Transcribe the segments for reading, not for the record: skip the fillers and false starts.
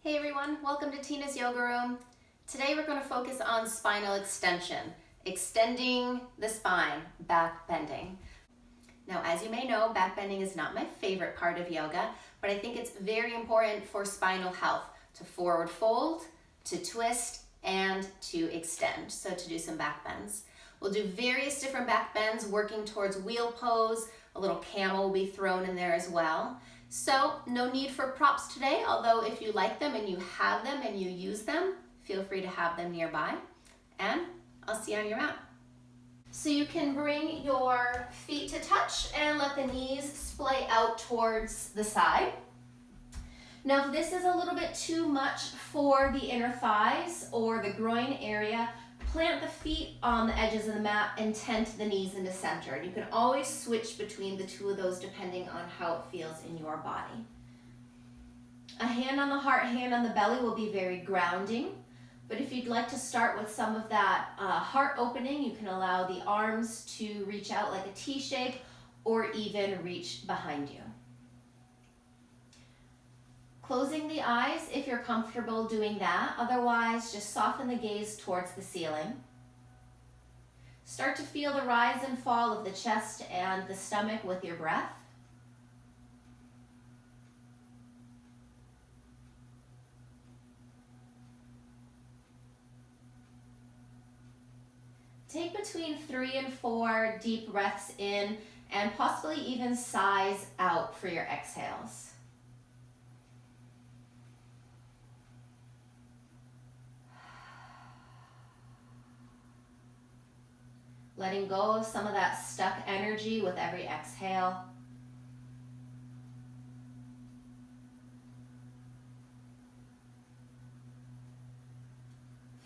Hey everyone, welcome to Tina's Yoga Room. Today we're going to focus on spinal extension, extending the spine, back bending. Now, as you may know, back bending is not my favorite part of yoga, but I think it's very important for spinal health, to forward fold, to twist, and to extend, so to do some back bends. We'll do various different back bends working towards wheel pose. A little camel will be thrown in there as well. So no need for props today, although if you like them and you have them and you use them, feel free to have them nearby. And I'll see you on your mat. So you can bring your feet to touch and let the knees splay out towards the side. Now if this is a little bit too much for the inner thighs or the groin area, plant the feet on the edges of the mat and tent the knees into center. And you can always switch between the two of those depending on how it feels in your body. A hand on the heart, hand on the belly will be very grounding. But if you'd like to start with some of that heart opening, you can allow the arms to reach out like a T shape or even reach behind you. Closing the eyes if you're comfortable doing that. Otherwise, just soften the gaze towards the ceiling. Start to feel the rise and fall of the chest and the stomach with your breath. Take between 3 and 4 deep breaths in and possibly even sighs out for your exhales. Letting go of some of that stuck energy with every exhale.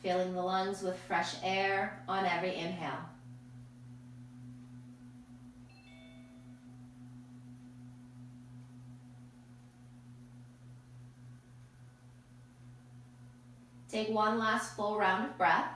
Filling the lungs with fresh air on every inhale. Take one last full round of breath.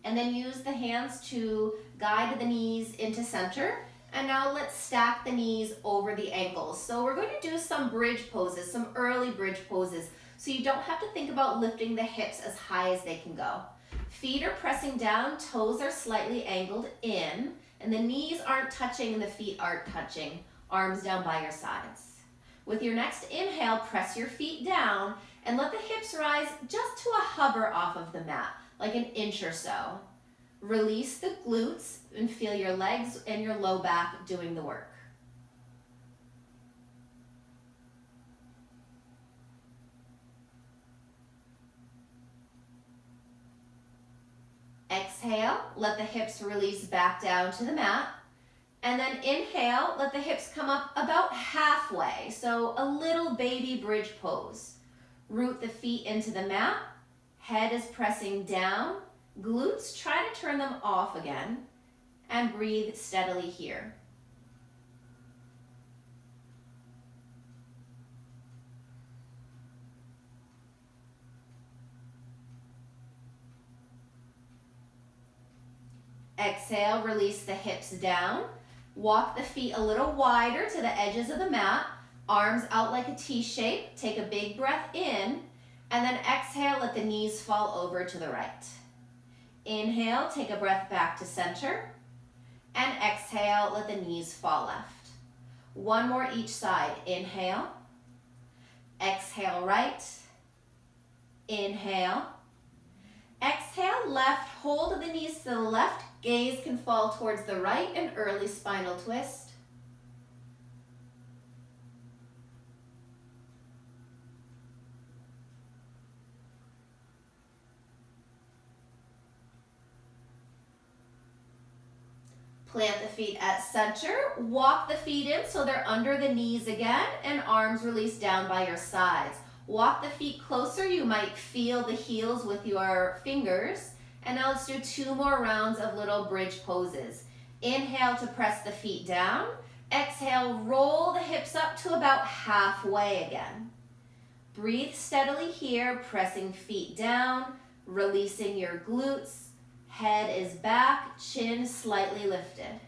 And then use the hands to guide the knees into center. And now let's stack the knees over the ankles. So we're going to do some bridge poses, some early bridge poses. So you don't have to think about lifting the hips as high as they can go. Feet are pressing down, toes are slightly angled in, and the knees aren't touching and the feet aren't touching. Arms down by your sides. With your next inhale, press your feet down and let the hips rise just to a hover off of the mat, like an inch or so. Release the glutes and feel your legs and your low back doing the work. Exhale, let the hips release back down to the mat. And then inhale, let the hips come up about halfway. So a little baby bridge pose. Root the feet into the mat. Head is pressing down. Glutes, try to turn them off again. And breathe steadily here. Exhale, release the hips down. Walk the feet a little wider to the edges of the mat. Arms out like a T shape. Take a big breath in. And then exhale, let the knees fall over to the right. Inhale, take a breath back to center. And exhale, let the knees fall left. One more each side. Inhale. Exhale, right. Inhale. Exhale, left. Hold the knees to the left. Gaze can fall towards the right, an early spinal twist. Plant the feet at center, walk the feet in so they're under the knees again, and arms release down by your sides. Walk the feet closer, you might feel the heels with your fingers. And now let's do 2 more rounds of little bridge poses. Inhale to press the feet down. Exhale, roll the hips up to about halfway again. Breathe steadily here, pressing feet down, releasing your glutes. Head is back, chin slightly lifted.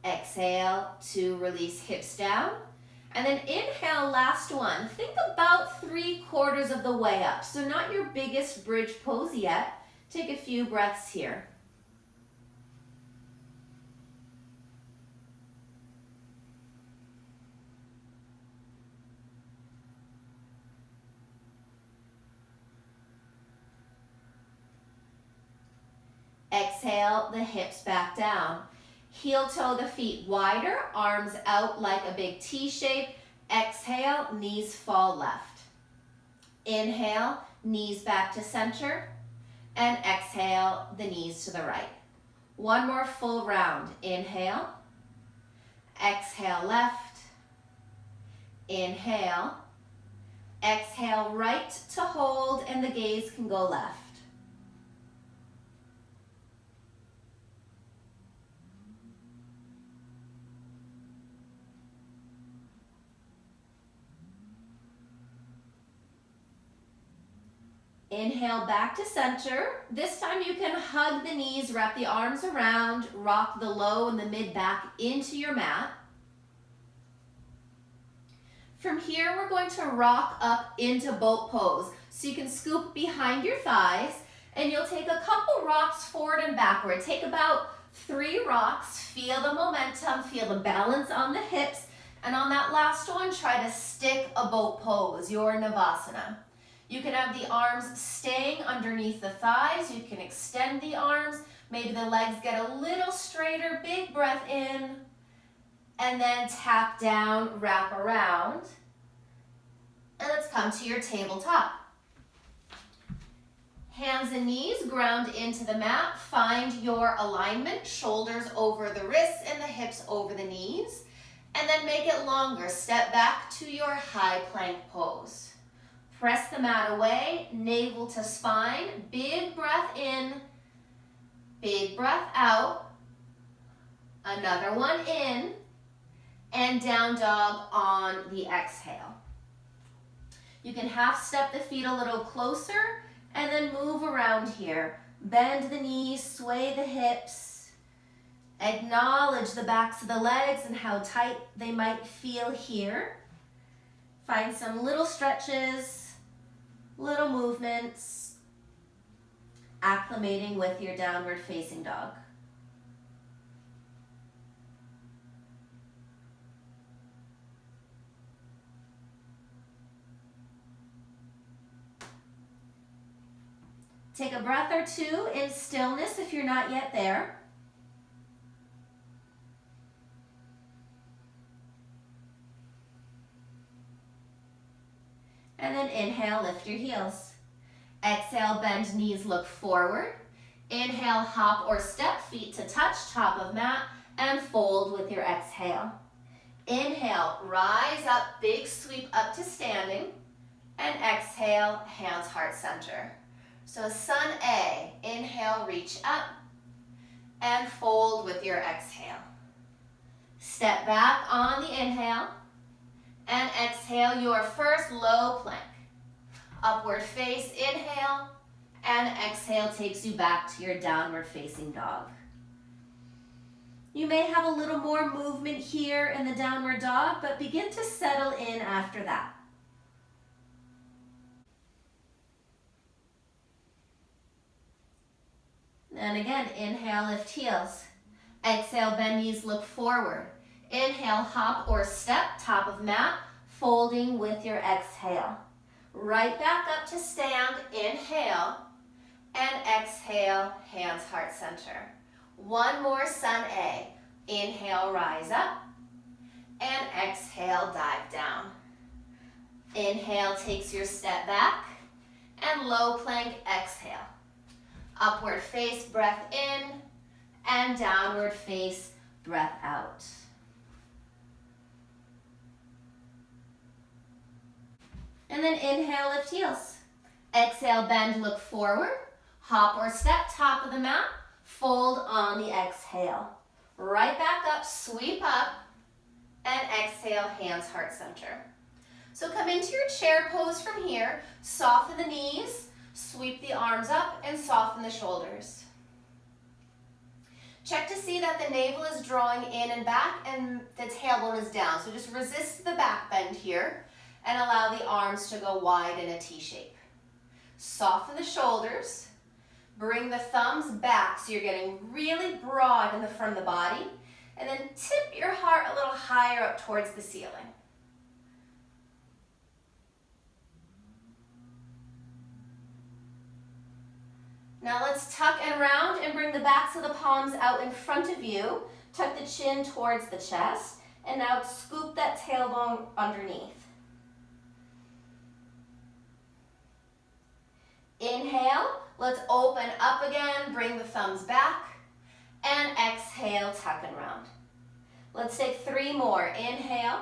Exhale to release hips down. And then inhale, last one. Think about 3/4 of the way up. So not your biggest bridge pose yet. Take a few breaths here. Exhale, the hips back down. Heel toe the feet wider, arms out like a big T shape. Exhale, knees fall left. Inhale, knees back to center. And exhale, the knees to the right. One more full round. Inhale. Exhale, left. Inhale. Exhale, right to hold, and the gaze can go left. Inhale back to center. This time you can hug the knees, wrap the arms around, rock the low and the mid back into your mat. From here, we're going to rock up into boat pose. So you can scoop behind your thighs and you'll take a couple rocks forward and backward. Take about 3 rocks, feel the momentum, feel the balance on the hips. And on that last one, try to stick a boat pose, your Navasana. You can have the arms staying underneath the thighs. You can extend the arms. Maybe the legs get a little straighter. Big breath in. And then tap down, wrap around. And let's come to your tabletop. Hands and knees ground into the mat. Find your alignment. Shoulders over the wrists and the hips over the knees. And then make it longer. Step back to your high plank pose. Press the mat away, navel to spine, big breath in, big breath out, another one in, and down dog on the exhale. You can half step the feet a little closer and then move around here. Bend the knees, sway the hips, acknowledge the backs of the legs and how tight they might feel here. Find some little stretches, little movements, acclimating with your downward facing dog. Take a breath or two in stillness if you're not yet there. And then inhale, lift your heels. Exhale, bend knees, look forward. Inhale, hop or step, feet to touch, top of mat, and fold with your exhale. Inhale, rise up, big sweep up to standing. And exhale, hands heart center. So sun A, inhale, reach up, and fold with your exhale. Step back on the inhale. And exhale your first low plank. Upward face, inhale, and exhale takes you back to your downward facing dog. You may have a little more movement here in the downward dog, but begin to settle in after that. And again, inhale, lift heels. Exhale, bend knees, look forward. Inhale, hop or step, top of mat, folding with your exhale. Right back up to stand, inhale, and exhale, hands heart center. One more sun A. Inhale, rise up, and exhale, dive down. Inhale takes your step back, and low plank, exhale. Upward face, breath in, and downward face, breath out. And then inhale, lift heels. Exhale, bend, look forward. Hop or step, top of the mat. Fold on the exhale. Right back up, sweep up, and exhale, hands heart center. So come into your chair pose from here, soften the knees, sweep the arms up, and soften the shoulders. Check to see that the navel is drawing in and back and the tailbone is down. So just resist the back bend here and allow the arms to go wide in a T shape. Soften the shoulders. Bring the thumbs back so you're getting really broad in the front of the body. And then tip your heart a little higher up towards the ceiling. Now let's tuck and round and bring the backs of the palms out in front of you. Tuck the chin towards the chest. And now scoop that tailbone underneath. Inhale, let's open up again, bring the thumbs back. And exhale, tuck and round. Let's take 3 more. Inhale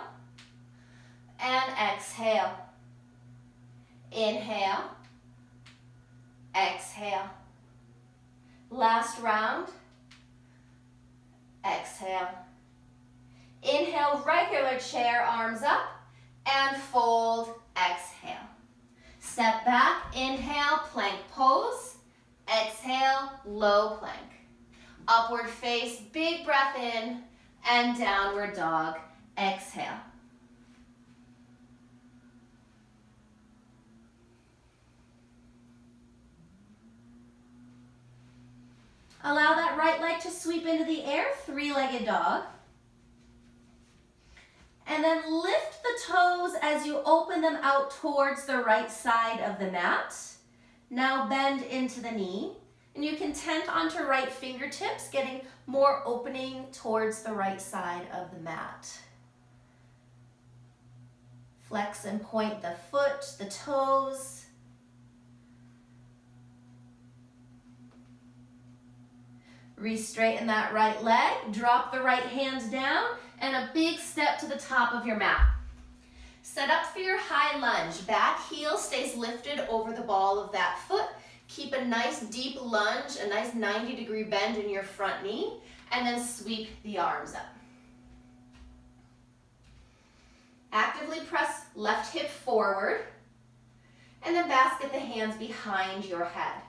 and exhale. Inhale, exhale. Last round. Exhale. Inhale, regular chair, arms up, and fold, exhale. Step back, inhale, plank pose. Exhale, low plank. Upward face, big breath in, and downward dog, exhale. Allow that right leg to sweep into the air, 3-legged dog. And then lift the toes as you open them out towards the right side of the mat. Now bend into the knee. And you can tent onto right fingertips, getting more opening towards the right side of the mat. Flex and point the foot, the toes. Re-straighten that right leg, drop the right hand down, and a big step to the top of your mat. Set up for your high lunge. Back heel stays lifted over the ball of that foot. Keep a nice deep lunge, a nice 90-degree bend in your front knee, and then sweep the arms up. Actively press left hip forward, and then basket the hands behind your head.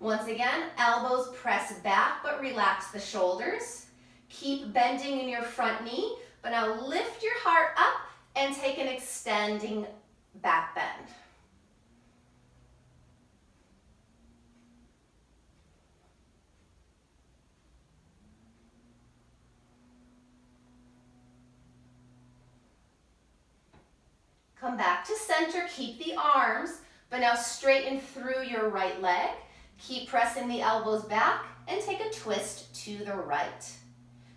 Once again, elbows press back, but relax the shoulders. Keep bending in your front knee, but now lift your heart up and take an extending back bend. Come back to center, keep the arms, but now straighten through your right leg. Keep pressing the elbows back and take a twist to the right.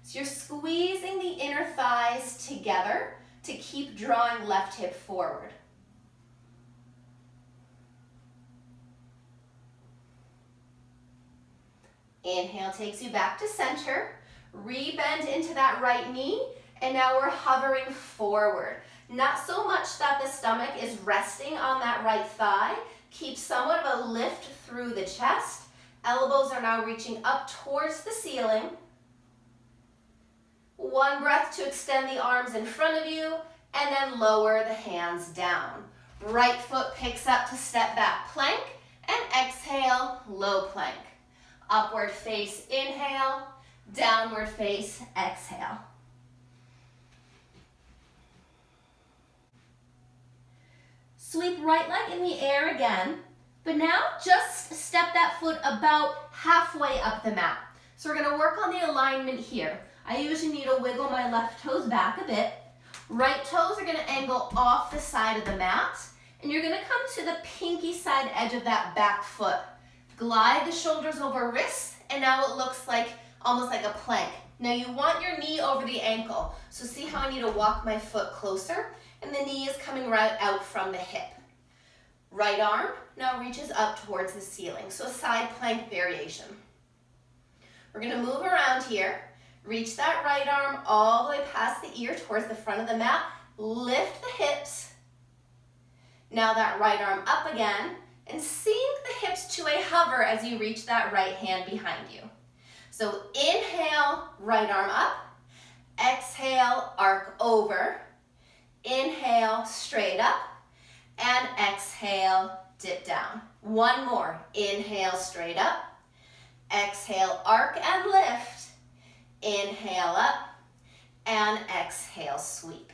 So you're squeezing the inner thighs together to keep drawing left hip forward. Inhale takes you back to center. Rebend into that right knee, and now we're hovering forward. Not so much that the stomach is resting on that right thigh. Keep somewhat of a lift through the chest. Elbows are now reaching up towards the ceiling. One breath to extend the arms in front of you, and then lower the hands down. Right foot picks up to step back plank, and exhale, low plank. Upward face, inhale. Downward face, exhale. Sweep right leg in the air again, but now just step that foot about halfway up the mat. So we're gonna work on the alignment here. I usually need to wiggle my left toes back a bit. Right toes are gonna angle off the side of the mat, and you're gonna come to the pinky side edge of that back foot. Glide the shoulders over wrists, and now it looks like almost like a plank. Now you want your knee over the ankle, so see how I need to walk my foot closer? And the knee is coming right out from the hip. Right arm now reaches up towards the ceiling, so a side plank variation. We're gonna move around here. Reach that right arm all the way past the ear towards the front of the mat. Lift the hips. Now that right arm up again, and sink the hips to a hover as you reach that right hand behind you. So inhale, right arm up. Exhale, arc over. Inhale, straight up. And exhale, dip down. One more. Inhale, straight up. Exhale, arc and lift. Inhale up. And exhale, sweep.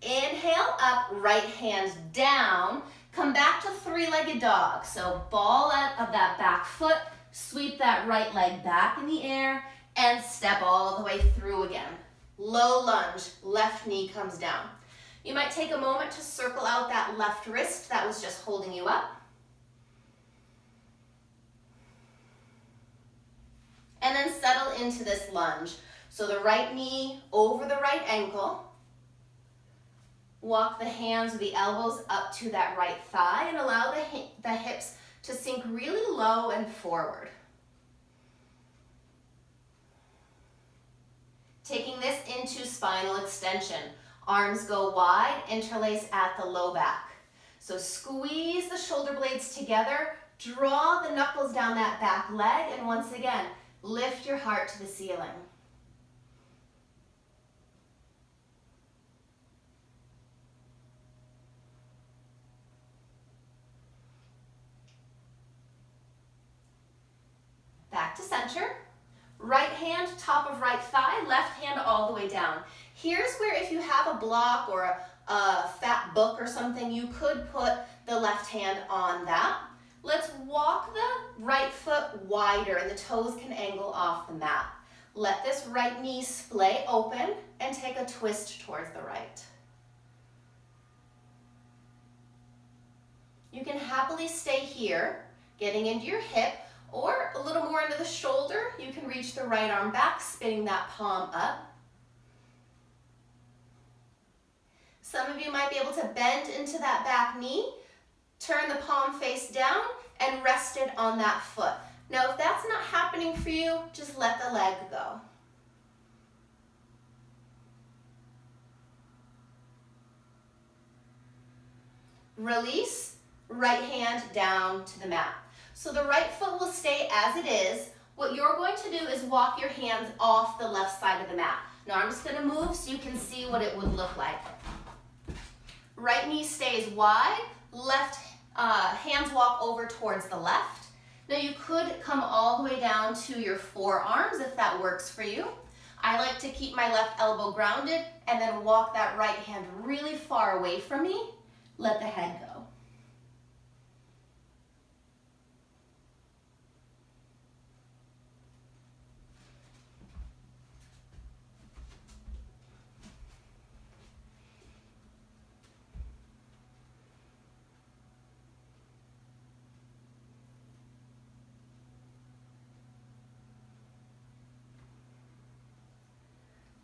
Inhale up, right hand down. Come back to three-legged dog. So ball out of that back foot, sweep that right leg back in the air, and step all the way through again. Low lunge, left knee comes down. You might take a moment to circle out that left wrist that was just holding you up. And then settle into this lunge. So the right knee over the right ankle. Walk the hands or the elbows up to that right thigh and allow the hips to sink really low and forward. Taking this into spinal extension. Arms go wide, interlace at the low back. So squeeze the shoulder blades together, draw the knuckles down that back leg, and once again, lift your heart to the ceiling. Back to center. Right hand, top of right thigh, left hand all the way down. Here's where if you have a block or a fat book or something, you could put the left hand on that. Let's walk the right foot wider and the toes can angle off the mat. Let this right knee splay open and take a twist towards the right. You can happily stay here, getting into your hip, or a little more into the shoulder. You can reach the right arm back, spinning that palm up. Some of you might be able to bend into that back knee, turn the palm face down, and rest it on that foot. Now, if that's not happening for you, just let the leg go. Release, right hand down to the mat. So the right foot will stay as it is. What you're going to do is walk your hands off the left side of the mat. Now I'm just going to move so you can see what it would look like. Right knee stays wide, left hands walk over towards the left. Now you could come all the way down to your forearms if that works for you. I like to keep my left elbow grounded and then walk that right hand really far away from me. Let the head go.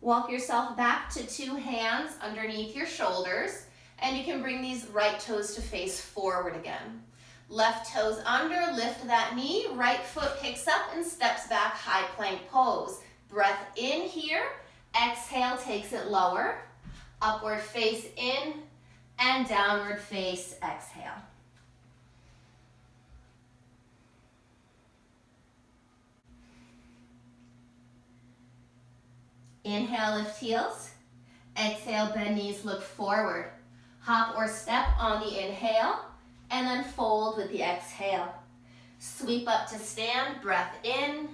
Walk yourself back to two hands underneath your shoulders, and you can bring these right toes to face forward again. Left toes under, lift that knee, right foot picks up and steps back, high plank pose. Breath in here, exhale takes it lower, upward face in, and downward face, exhale. Inhale, lift heels. Exhale, bend knees, look forward. Hop or step on the inhale, and then fold with the exhale. Sweep up to stand, breath in,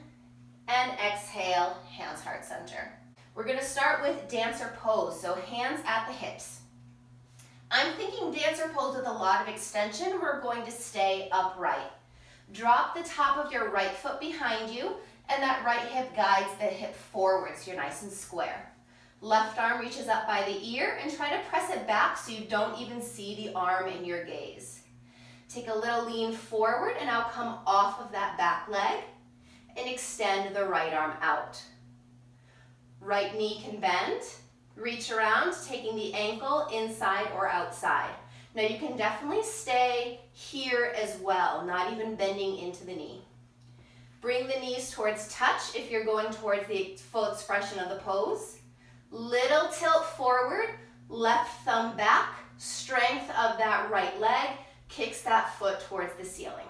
and exhale, hands heart center. We're gonna start with dancer pose, so hands at the hips. I'm thinking dancer pose with a lot of extension. We're going to stay upright. Drop the top of your right foot behind you, and that right hip guides the hip forward so you're nice and square. Left arm reaches up by the ear and try to press it back so you don't even see the arm in your gaze. Take a little lean forward and now come off of that back leg and extend the right arm out. Right knee can bend. Reach around, taking the ankle inside or outside. Now you can definitely stay here as well, not even bending into the knee. Bring the knees towards touch if you're going towards the full expression of the pose. Little tilt forward, left thumb back, strength of that right leg kicks that foot towards the ceiling.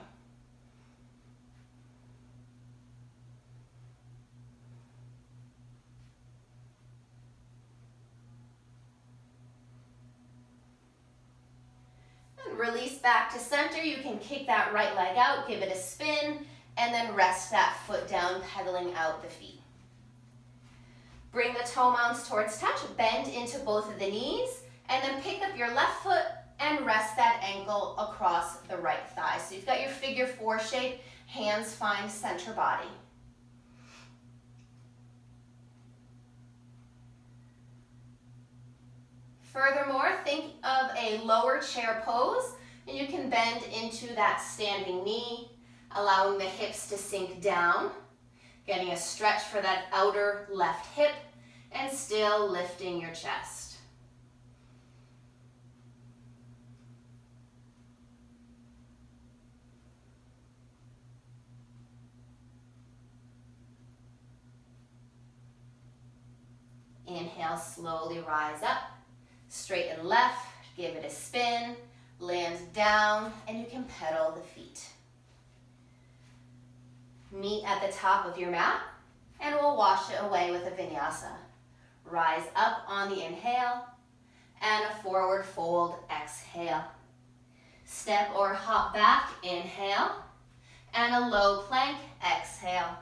And release back to center. You can kick that right leg out, give it a spin, and then rest that foot down, pedaling out the feet. Bring the toe mounts towards touch, bend into both of the knees, and then pick up your left foot and rest that ankle across the right thigh. So you've got your figure 4 shape, hands find center body. Furthermore, think of a lower chair pose, and you can bend into that standing knee, allowing the hips to sink down, getting a stretch for that outer left hip, and still lifting your chest. Inhale, slowly rise up. Straighten left, give it a spin, land down, and you can pedal the feet. Meet at the top of your mat, and we'll wash it away with a vinyasa. Rise up on the inhale, and a forward fold, exhale. Step or hop back, inhale, and a low plank, exhale.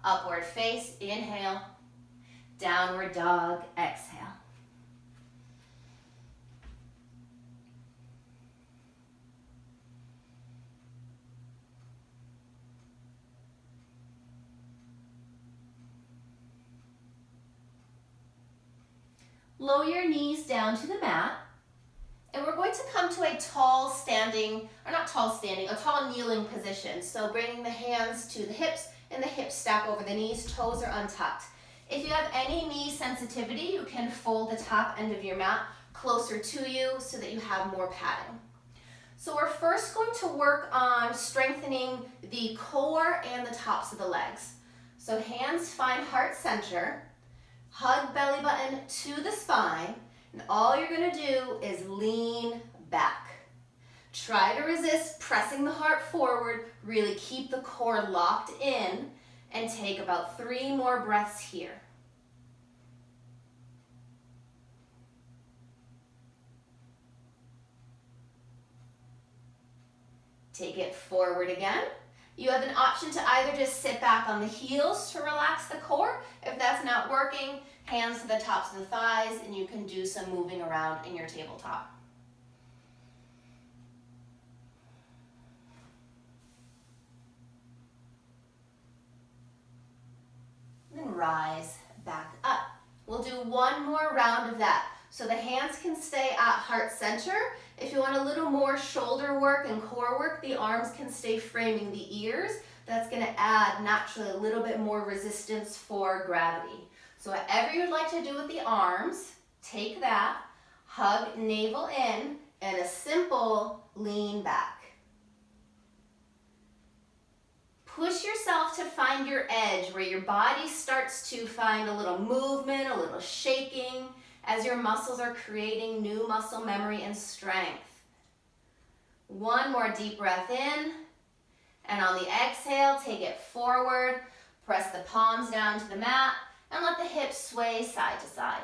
Upward face, inhale, downward dog, exhale. Lower your knees down to the mat, and we're going to come to a tall kneeling position. So bringing the hands to the hips and the hips stack over the knees, toes are untucked. If you have any knee sensitivity, you can fold the top end of your mat closer to you so that you have more padding. So we're first going to work on strengthening the core and the tops of the legs. So hands find heart center. Hug belly button to the spine, and all you're going to do is lean back. Try to resist pressing the heart forward, really keep the core locked in, and take about 3 more breaths here. Take it forward again. You have an option to either just sit back on the heels to relax the core. If that's not working, hands to the tops of the thighs, and you can do some moving around in your tabletop. Then rise back up. We'll do 1 more round of that. So the hands can stay at heart center. If you want a little more shoulder work and core work, the arms can stay framing the ears. That's going to add naturally a little bit more resistance for gravity. So whatever you'd like to do with the arms, take that, hug navel in, and a simple lean back. Push yourself to find your edge where your body starts to find a little movement, a little shaking, as your muscles are creating new muscle memory and strength. 1 more deep breath in, and on the exhale, take it forward, press the palms down to the mat, and let the hips sway side to side.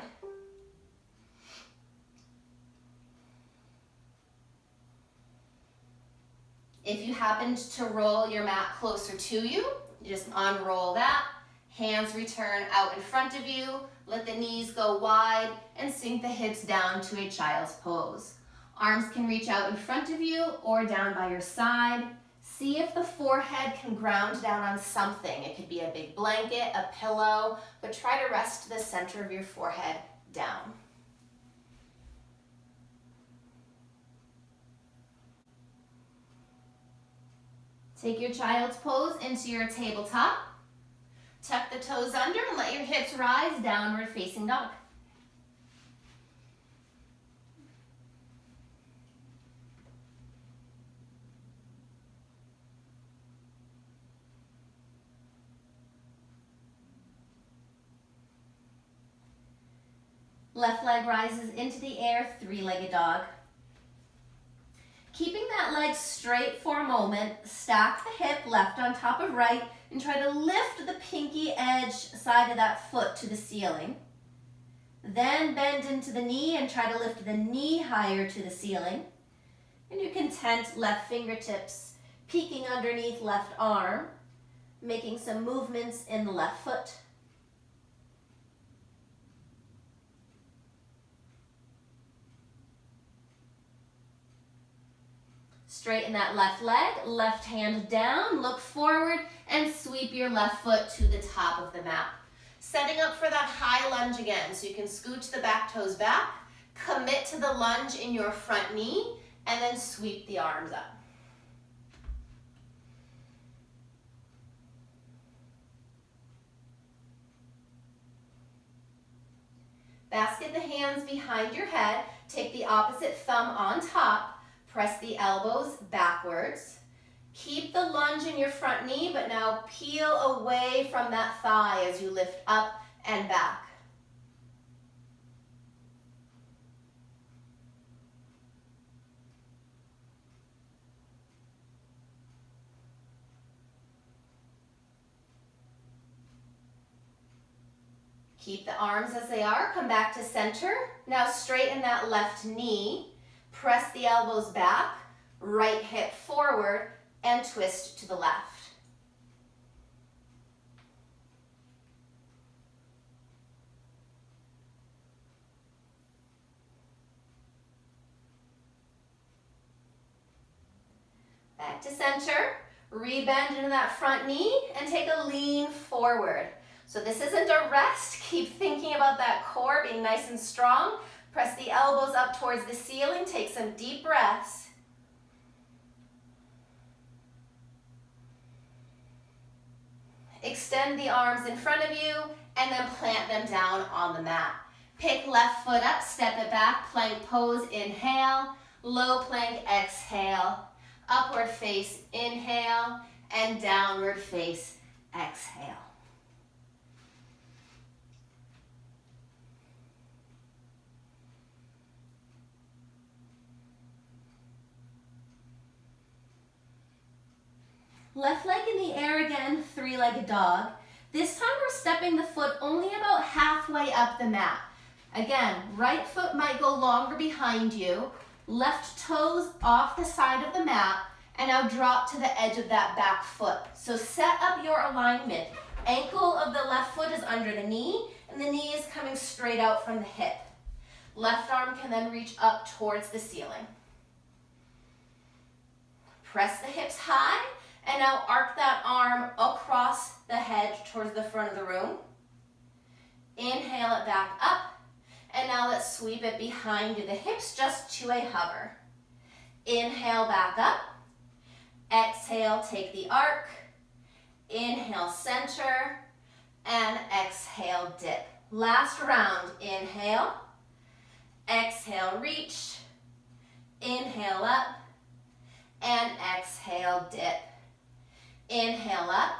If you happened to roll your mat closer to you, you just unroll that. Hands return out in front of you. Let the knees go wide and sink the hips down to a child's pose. Arms can reach out in front of you or down by your side. See if the forehead can ground down on something. It could be a big blanket, a pillow, but try to rest the center of your forehead down. Take your child's pose into your tabletop. Tuck the toes under and let your hips rise, downward facing dog. Left leg rises into the air, 3-legged dog. Keeping that leg straight for a moment, stack the hip left on top of right and try to lift the pinky edge side of that foot to the ceiling. Then bend into the knee and try to lift the knee higher to the ceiling. And you can tent left fingertips peeking underneath left arm, making some movements in the left foot. Straighten that left leg, left hand down, look forward, and sweep your left foot to the top of the mat. Setting up for that high lunge again, so you can scooch the back toes back, commit to the lunge in your front knee, and then sweep the arms up. Basket the hands behind your head, take the opposite thumb on top, press the elbows backwards. Keep the lunge in your front knee, but now peel away from that thigh as you lift up and back. Keep the arms as they are, come back to center. Now straighten that left knee, press the elbows back, right hip forward, and twist to the left. Back to center, rebend into that front knee, and take a lean forward. So this isn't a rest. Keep thinking about that core being nice and strong. Press the elbows up towards the ceiling. Take some deep breaths. Extend the arms in front of you and then plant them down on the mat. Pick left foot up, step it back, plank pose, inhale. Low plank, exhale. Upward face, inhale. And downward face, exhale. Left leg in the air again, three-legged dog. This time we're stepping the foot only about halfway up the mat. Again, right foot might go longer behind you, left toes off the side of the mat, and now drop to the edge of that back foot. So set up your alignment. Ankle of the left foot is under the knee, and the knee is coming straight out from the hip. Left arm can then reach up towards the ceiling. Press the hips high, and now arc that arm across the head towards the front of the room. Inhale it back up, and now let's sweep it behind you, the hips just to a hover. Inhale back up, exhale, take the arc, inhale center, and exhale dip. Last round, inhale, exhale reach, inhale up, and exhale dip. Inhale up,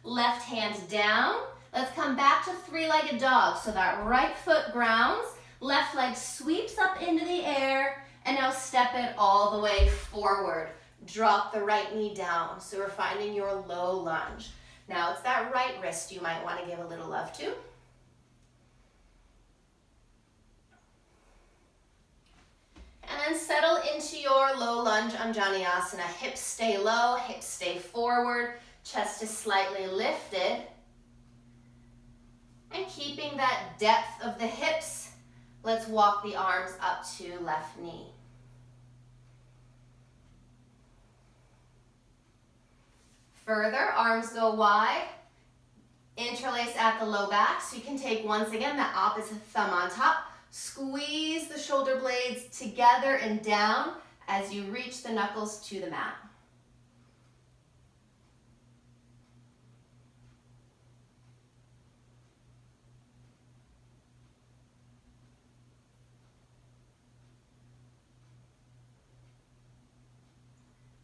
left hand down. Let's come back to three-legged dog. So that right foot grounds, left leg sweeps up into the air, and now step it all the way forward. Drop the right knee down. So we're finding your low lunge. Now it's that right wrist you might want to give a little love to. And then settle into your low lunge Anjaneyasana. Hips stay low, hips stay forward, chest is slightly lifted. And keeping that depth of the hips, let's walk the arms up to left knee. Further, arms go wide, interlace at the low back, so you can take once again that opposite thumb on top. Squeeze the shoulder blades together and down as you reach the knuckles to the mat.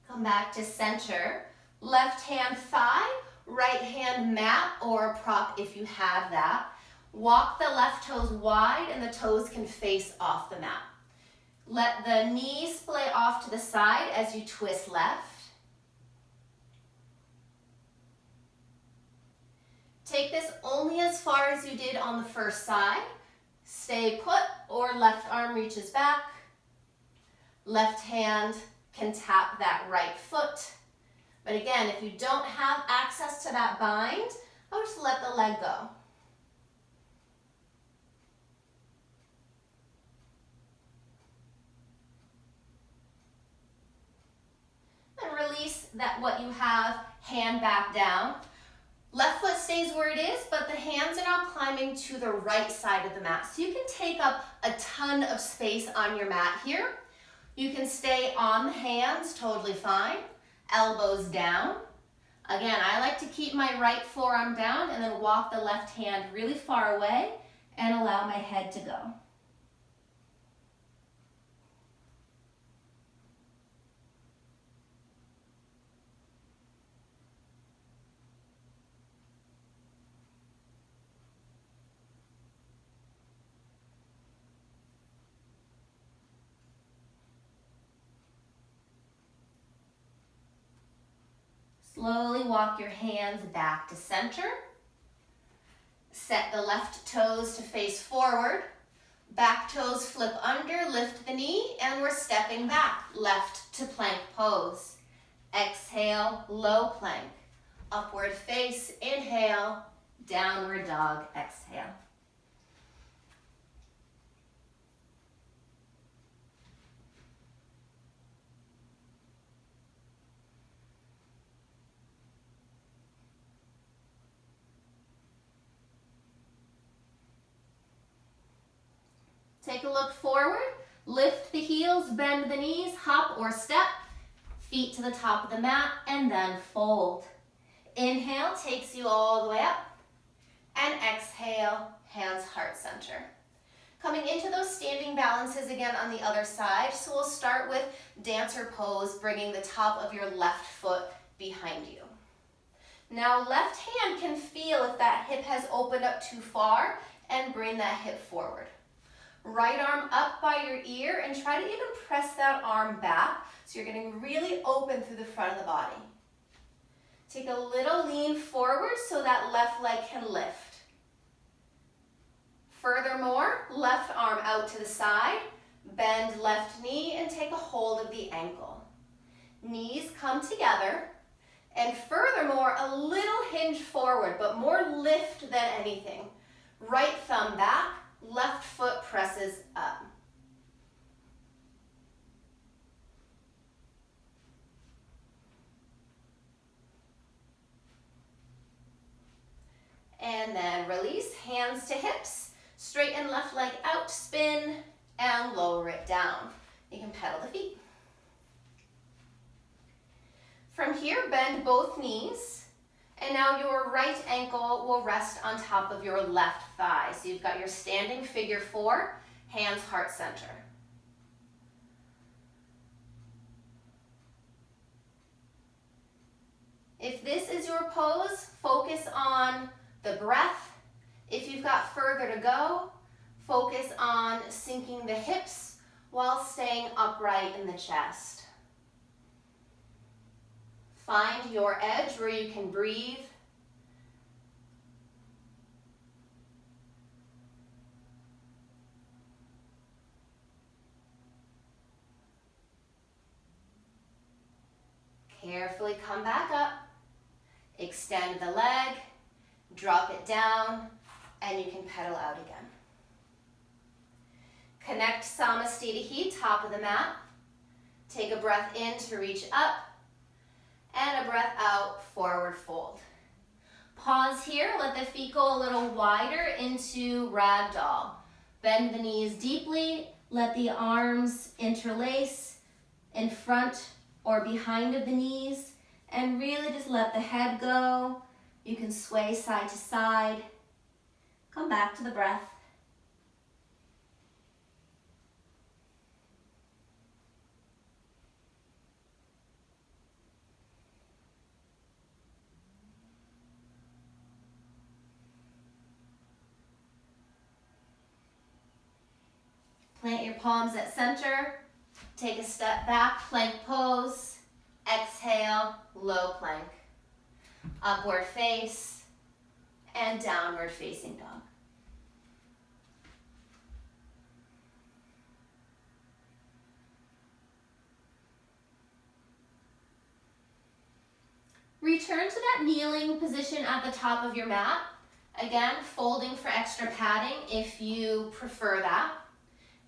Come back to center. Left hand thigh, right hand mat or prop if you have that. Walk the left toes wide and the toes can face off the mat. Let the knees splay off to the side as you twist left. Take this only as far as you did on the first side. Stay put or left arm reaches back. Left hand can tap that right foot. But again, if you don't have access to that bind, I would just let the leg go. And release that what you have, hand back down. Left foot stays where it is, but the hands are now climbing to the right side of the mat. So you can take up a ton of space on your mat here. You can stay on the hands, totally fine. Elbows down. Again, I like to keep my right forearm down and then walk the left hand really far away and allow my head to go. Slowly walk your hands back to center. Set the left toes to face forward. Back toes flip under, lift the knee, and we're stepping back. Left to plank pose. Exhale, low plank. Upward face, inhale. Downward dog, exhale. Take a look forward, lift the heels, bend the knees, hop or step, feet to the top of the mat, and then fold. Inhale takes you all the way up, and exhale, hands heart center. Coming into those standing balances again on the other side, so we'll start with dancer pose, bringing the top of your left foot behind you. Now left hand can feel if that hip has opened up too far, and bring that hip forward. Right arm up by your ear and try to even press that arm back so you're getting really open through the front of the body. Take a little lean forward so that left leg can lift. Furthermore, left arm out to the side, bend left knee and take a hold of the ankle. Knees come together, and furthermore, a little hinge forward, but more lift than anything. Right thumb back, left foot presses up. And then release, hands to hips, straighten left leg out, spin, and lower it down. You can pedal the feet. From here, bend both knees. And now your right ankle will rest on top of your left thigh. So you've got your standing figure four, hands heart center. If this is your pose, focus on the breath. If you've got further to go, focus on sinking the hips while staying upright in the chest. Find your edge where you can breathe. Carefully come back up. Extend the leg, drop it down, and you can pedal out again. Connect Samasthiti, top of the mat. Take a breath in to reach up, and a breath out, forward fold. Pause here, let the feet go a little wider into ragdoll. Bend the knees deeply, let the arms interlace in front or behind of the knees, and really just let the head go. You can sway side to side. Come back to the breath. Plant your palms at center. Take a step back, plank pose. Exhale, low plank. Upward face and downward facing dog. return to that kneeling position at the top of your mat. Again, folding for extra padding if you prefer that.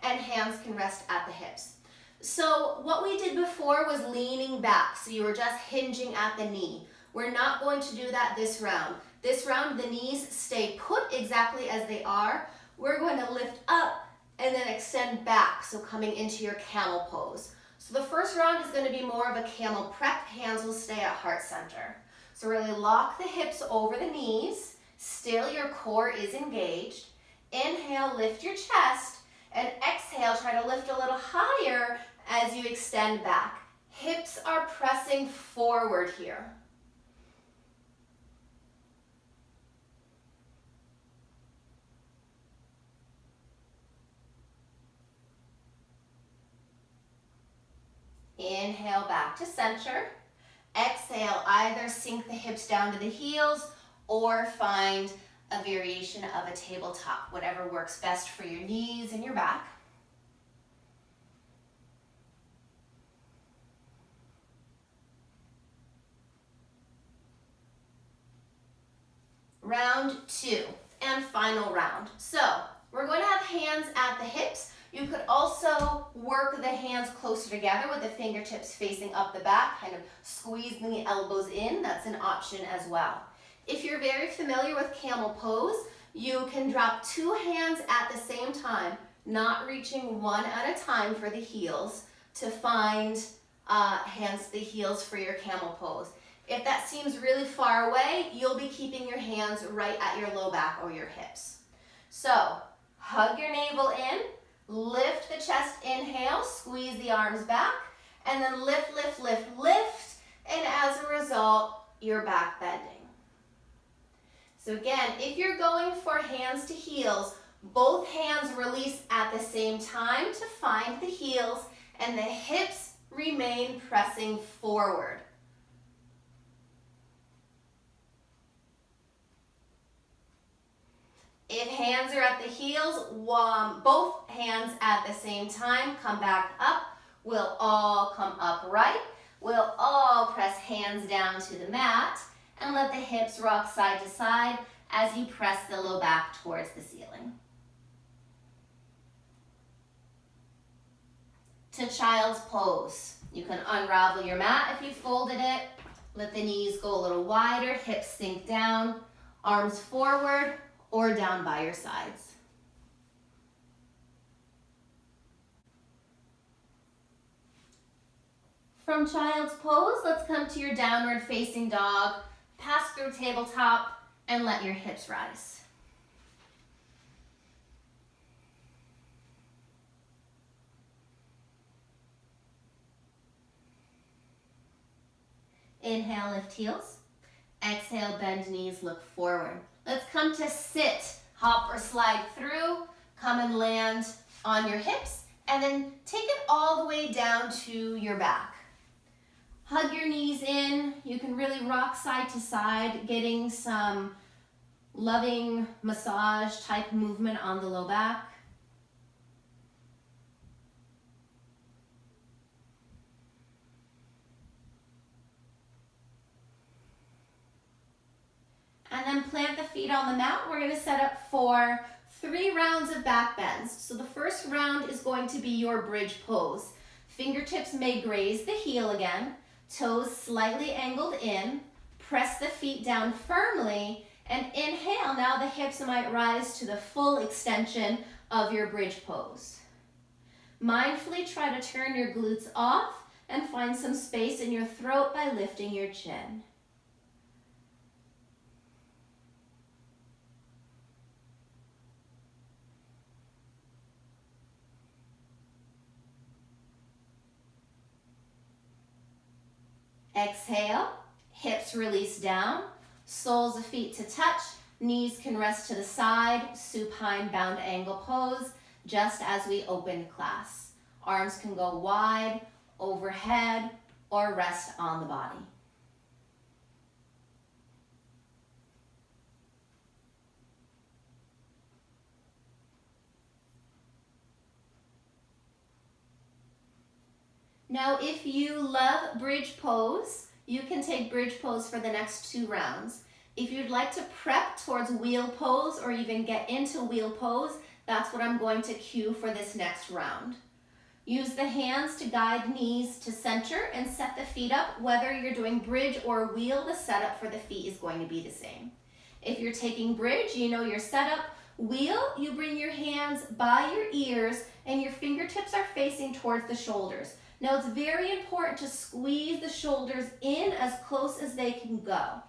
And hands can rest at the hips. So what we did before was leaning back, so you were just hinging at the knee. We're not going to do that this round. This round, the knees stay put exactly as they are. We're going to lift up and then extend back, so coming into your camel pose. So the first round is going to be more of a camel prep. Hands will stay at heart center. So really lock the hips over the knees. Still, your core is engaged. Inhale, lift your chest, and exhale, try to lift a little higher as you extend back. Hips are pressing forward here. Inhale back to center. Exhale, either sink the hips down to the heels or find a variation of a tabletop, whatever works best for your knees and your back. Round 2 and final round. So we're going to have hands at the hips. You could also work the hands closer together with the fingertips facing up the back, kind of squeezing the elbows in. That's an option as well. If you're very familiar with camel pose, you can drop 2 hands at the same time, not reaching one at a time for the heels to find hands to the heels for your camel pose. If that seems really far away, you'll be keeping your hands right at your low back or your hips. So hug your navel in, lift the chest, inhale, squeeze the arms back, and then lift, lift, lift, lift, and as a result, you're back bending. So again, if you're going for hands to heels, both hands release at the same time to find the heels, and the hips remain pressing forward. If hands are at the heels, both hands at the same time, come back up. We'll all come upright. We'll all press hands down to the mat and let the hips rock side to side as you press the low back towards the ceiling. To child's pose. You can unravel your mat if you folded it. Let the knees go a little wider, hips sink down, arms forward, or down by your sides. From child's pose, let's come to your downward facing dog. Pass through tabletop and let your hips rise. Inhale, lift heels. Exhale, bend knees, look forward. Let's come to sit, hop or slide through, come and land on your hips, and then take it all the way down to your back. Hug your knees in. You can really rock side to side, getting some loving massage type movement on the low back. And then plant the feet on the mat. We're going to set up for 3 rounds of back bends. So the first round is going to be your bridge pose. Fingertips may graze the heel again. Toes slightly angled in. Press the feet down firmly. And inhale. Now the hips might rise to the full extension of your bridge pose. Mindfully try to turn your glutes off and find some space in your throat by lifting your chin. Exhale, hips release down, soles of feet to touch, knees can rest to the side, supine bound angle pose, just as we opened class. Arms can go wide, overhead, or rest on the body. Now, if you love bridge pose, you can take bridge pose for the next 2 rounds. If you'd like to prep towards wheel pose or even get into wheel pose, that's what I'm going to cue for this next round. Use the hands to guide knees to center and set the feet up. Whether you're doing bridge or wheel, the setup for the feet is going to be the same. If you're taking bridge, you know your setup. Wheel, you bring your hands by your ears and your fingertips are facing towards the shoulders. Now it's very important to squeeze the shoulders in as close as they can go.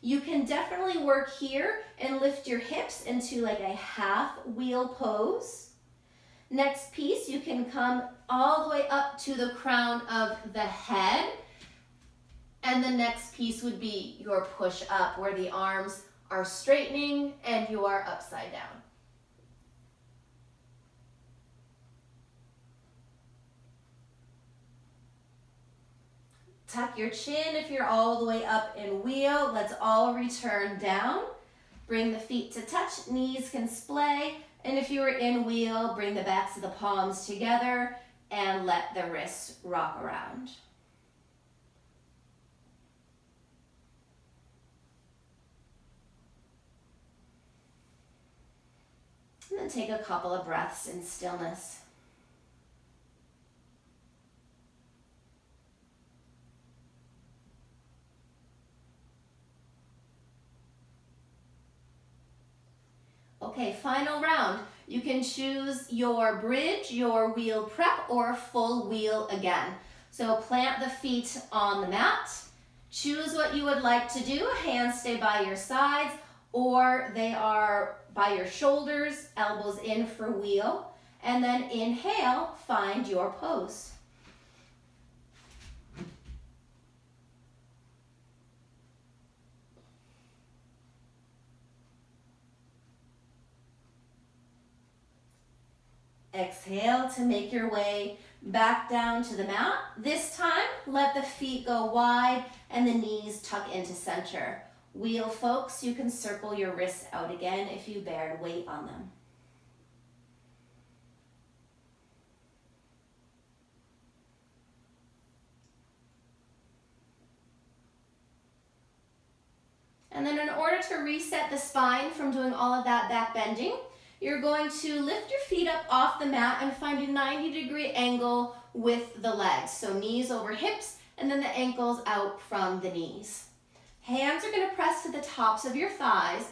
You can definitely work here and lift your hips into like a half wheel pose. Next piece, you can come all the way up to the crown of the head. And the next piece would be your push up, where the arms are straightening and you are upside down. Tuck your chin if you're all the way up in wheel. Let's all return down. Bring the feet to touch, knees can splay. And if you were in wheel, bring the backs of the palms together and let the wrists rock around. And then take a couple of breaths in stillness. Okay, final round. You can choose your bridge, your wheel prep, or full wheel again. So plant the feet on the mat. Choose what you would like to do. Hands stay by your sides, or they are by your shoulders, elbows in for wheel. And then inhale, find your pose. Exhale to make your way back down to the mat. This time, let the feet go wide and the knees tuck into center. Wheel folks, you can circle your wrists out again if you bear weight on them. And then in order to reset the spine from doing all of that back bending, you're going to lift your feet up off the mat and find a 90-degree angle with the legs. So knees over hips and then the ankles out from the knees. Hands are going to press to the tops of your thighs.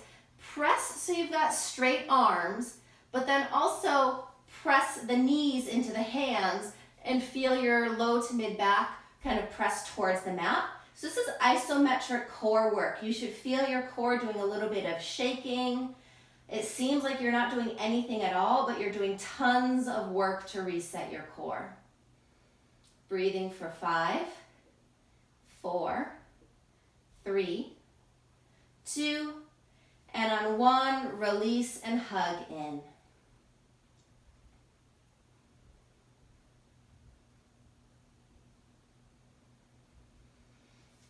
Press so you've got straight arms, but then also press the knees into the hands and feel your low to mid back kind of press towards the mat. So this is isometric core work. You should feel your core doing a little bit of shaking. It seems like you're not doing anything at all, but you're doing tons of work to reset your core. Breathing for 5, 4, 3, 2, and on 1, release and hug in.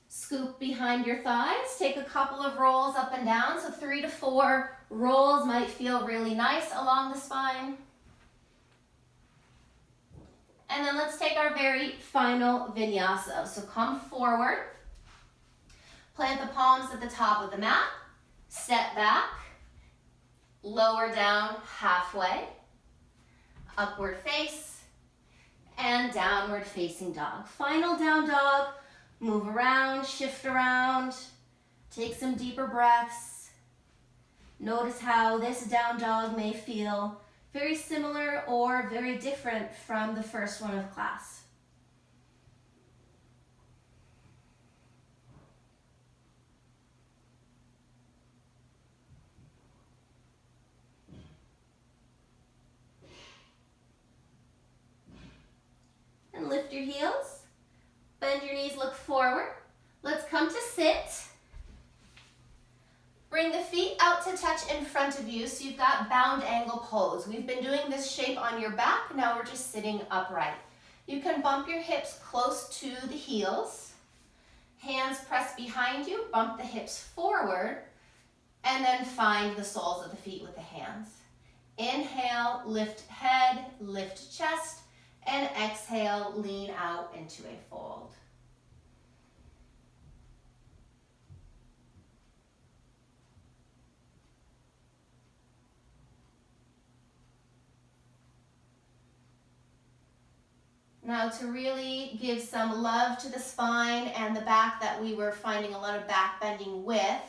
Scoop behind your thighs, take a couple of rolls up and down, so 3 to 4 rolls might feel really nice along the spine. And then let's take our very final vinyasa. So come forward, plant the palms at the top of the mat, step back, lower down halfway, upward face, and downward facing dog. Final down dog. Move around, shift around, take some deeper breaths. Notice how this down dog may feel very similar or very different from the first one of class. And lift your heels. Bend your knees, look forward. Let's come to sit. Bring the feet out to touch in front of you so you've got bound angle pose. We've been doing this shape on your back, now we're just sitting upright. You can bump your hips close to the heels. Hands press behind you, bump the hips forward, and then find the soles of the feet with the hands. Inhale, lift head, lift chest, and exhale, lean out into a fold. Now to really give some love to the spine and the back that we were finding a lot of back bending with,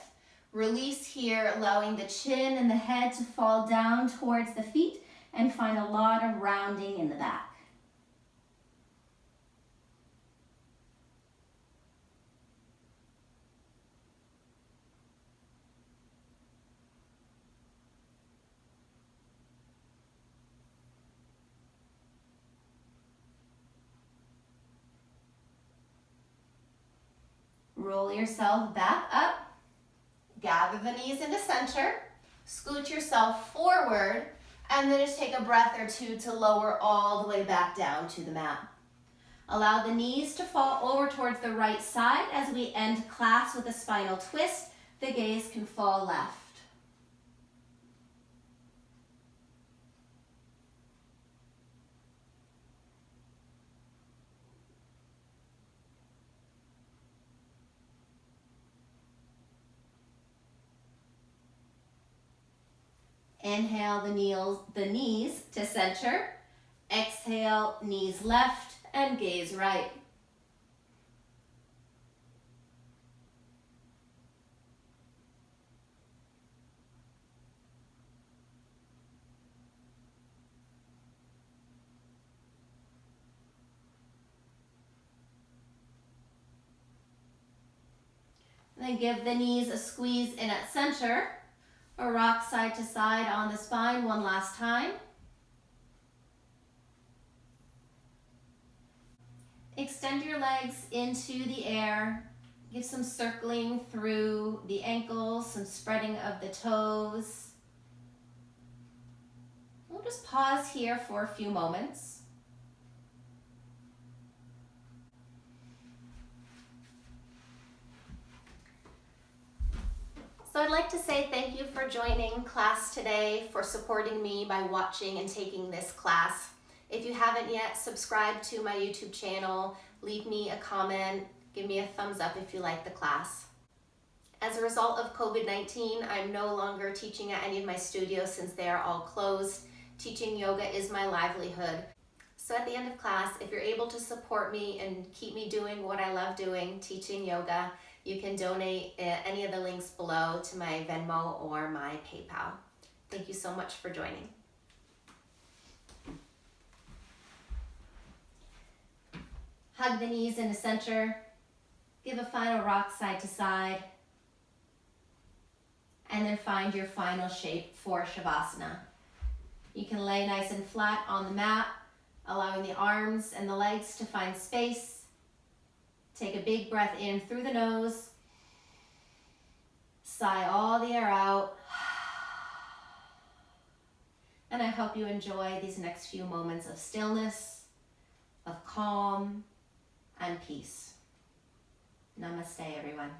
release here, allowing the chin and the head to fall down towards the feet and find a lot of rounding in the back. Roll yourself back up, gather the knees into center, scoot yourself forward, and then just take a breath or two to lower all the way back down to the mat. Allow the knees to fall over towards the right side as we end class with a spinal twist. The gaze can fall left. Inhale the knees to center. Exhale, knees left and gaze right. Then give the knees a squeeze in at center. Or rock side to side on the spine one last time. Extend your legs into the air. Give some circling through the ankles, some spreading of the toes. We'll just pause here for a few moments. So I'd like to say thank you for joining class today, for supporting me by watching and taking this class. If you haven't yet, subscribe to my YouTube channel, leave me a comment, give me a thumbs up if you like the class. As a result of COVID-19, I'm no longer teaching at any of my studios since they are all closed. Teaching yoga is my livelihood. So at the end of class, if you're able to support me and keep me doing what I love doing, teaching yoga, you can donate any of the links below to my Venmo or my PayPal. Thank you so much for joining. Hug the knees into center. Give a final rock side to side. And then find your final shape for Shavasana. You can lay nice and flat on the mat, allowing the arms and the legs to find space. Take a big breath in through the nose. Sigh all the air out. And I hope you enjoy these next few moments of stillness, of calm, and peace. Namaste, everyone.